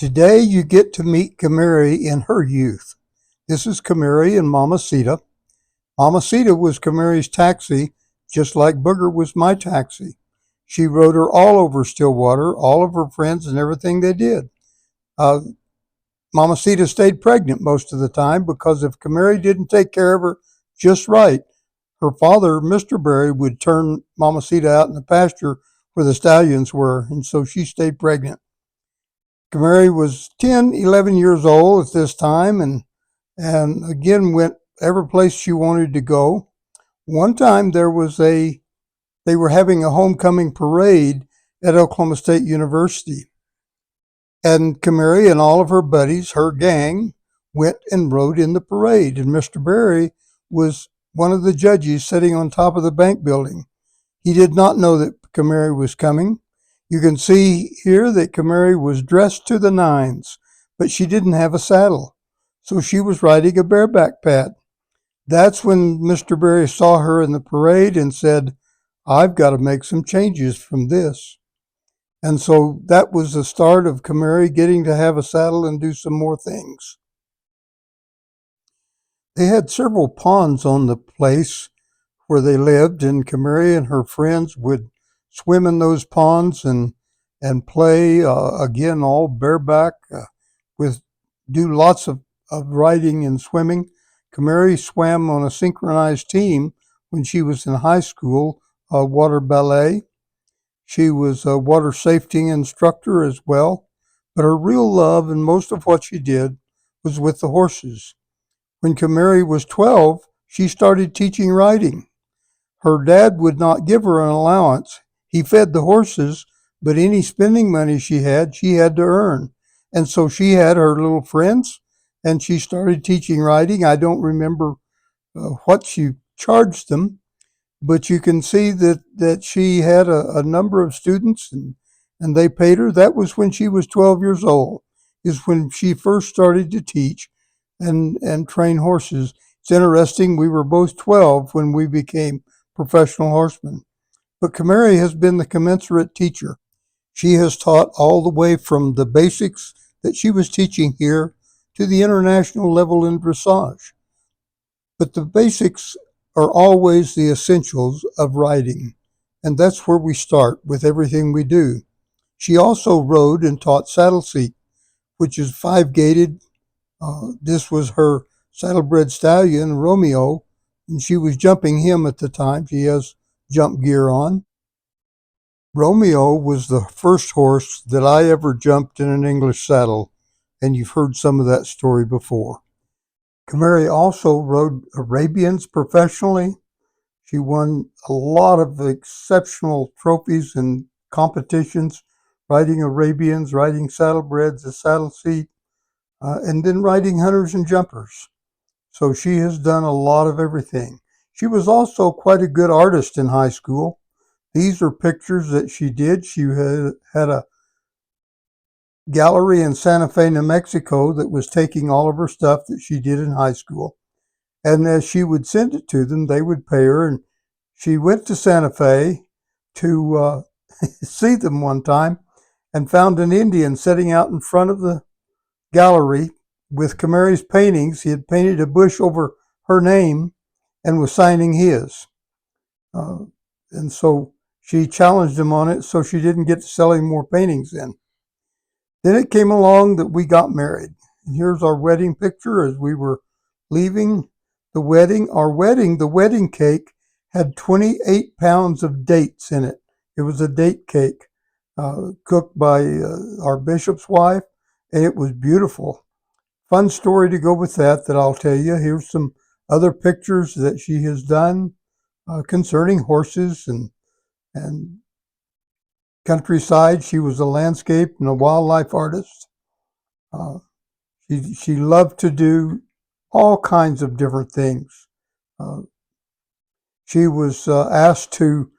Today you get to meet CaMary in her youth. This is CaMary and Mama Sita. Mama Sita was CaMary's taxi, just like Booger was my taxi. She rode her all over Stillwater, all of her friends and everything they did. Uh, Mama Sita stayed pregnant most of the time because if CaMary didn't take care of her just right, her father, Mr. Berry, would turn Mama Sita out in the pasture where the stallions were, and so she stayed pregnant. CaMary was 10, 11 years old at this time and again went every place she wanted to go. One time they were having a homecoming parade at Oklahoma State University. And CaMary and all of her buddies, her gang, went and rode in the parade. And Mr. Berry was one of the judges sitting on top of the bank building. He did not know that CaMary was coming. You can see here that CaMary was dressed to the nines, but she didn't have a saddle. So she was riding a bareback pad. That's when Mr. Berry saw her in the parade and said, "I've got to make some changes from this." And so that was the start of CaMary getting to have a saddle and do some more things. They had several ponds on the place where they lived, and CaMary and her friends would swim in those ponds and play, again, all bareback, with do lots of riding and swimming. CaMary swam on a synchronized team when she was in high school, water ballet. She was a water safety instructor as well, but her real love and most of what she did was with the horses. When CaMary was 12, she started teaching riding. Her dad would not give her an allowance. He fed the horses, but any spending money she had to earn. And so she had her little friends, and she started teaching riding. I don't remember what she charged them, but you can see that she had a number of students and they paid her. That was when she was 12 years old, is when she first started to teach and train horses. It's interesting, we were both 12 when we became professional horsemen. But CaMary has been the commensurate teacher. She has taught all the way from the basics that she was teaching here to the international level in dressage. But the basics are always the essentials of riding, and that's where we start with everything we do. She also rode and taught saddle seat, which is 5-gated. This was her saddlebred stallion, Romeo, and she was jumping him at the time. She has jump gear on. Romeo was the first horse that I ever jumped in an English saddle, and you've heard some of that story before. CaMary also rode Arabians professionally. She won a lot of exceptional trophies and competitions, riding Arabians, riding saddlebreds, a saddle seat, and then riding hunters and jumpers. So she has done a lot of everything. She was also quite a good artist in high school. These are pictures that she did. She had a gallery in Santa Fe, New Mexico that was taking all of her stuff that she did in high school. And as she would send it to them, they would pay her. And she went to Santa Fe to see them one time and found an Indian sitting out in front of the gallery with CaMary's paintings. He had painted a bush over her name and was signing his. And so she challenged him on it, so she didn't get to selling more paintings then. Then it came along that we got married. And here's our wedding picture as we were leaving the wedding. The wedding cake had 28 pounds of dates in it. It was a date cake cooked by our bishop's wife, and it was beautiful. Fun story to go with that I'll tell you. Here's some other pictures that she has done concerning horses and countryside. She was a landscape and a wildlife artist. She loved to do all kinds of different things. She was asked to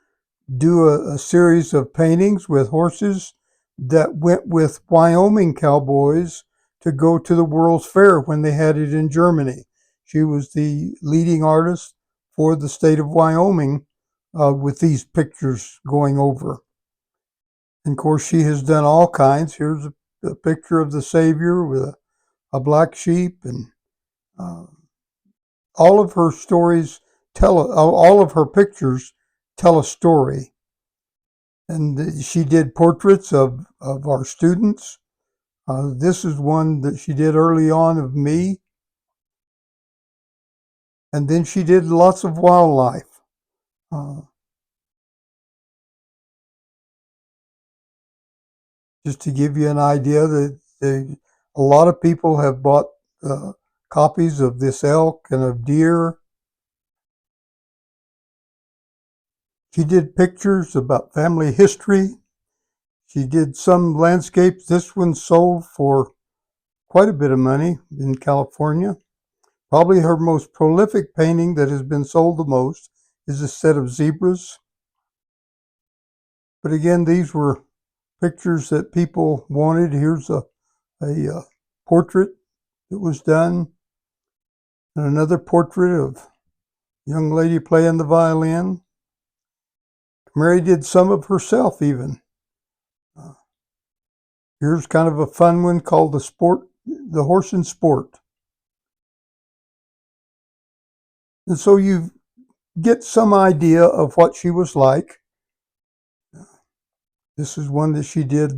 do a series of paintings with horses that went with Wyoming cowboys to go to the World's Fair when they had it in Germany. She was the leading artist for the state of Wyoming with these pictures going over. And of course, she has done all kinds. Here's a a picture of the Savior with a black sheep, and uh, all of her stories all of her pictures tell a story. And she did portraits of our students. This is one that she did early on of me. And then she did lots of wildlife. Uh, just to give you an idea that a lot of people have bought uh, copies of this elk and of deer. She did pictures about family history. She did some landscapes. This one sold for quite a bit of money in California. Probably her most prolific painting that has been sold the most is a set of zebras. But again, these were pictures that people wanted. Here's a portrait that was done, and another portrait of a young lady playing the violin. Mary did some of herself even. Uh, Here's kind of a fun one called the Horse in Sport. And so you get some idea of what she was like. This is one that she did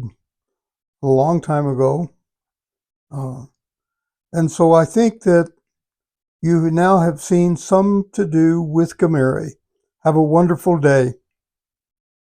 a long time ago. Uh, and so I think that you now have seen some to do with CaMary. Have a wonderful day.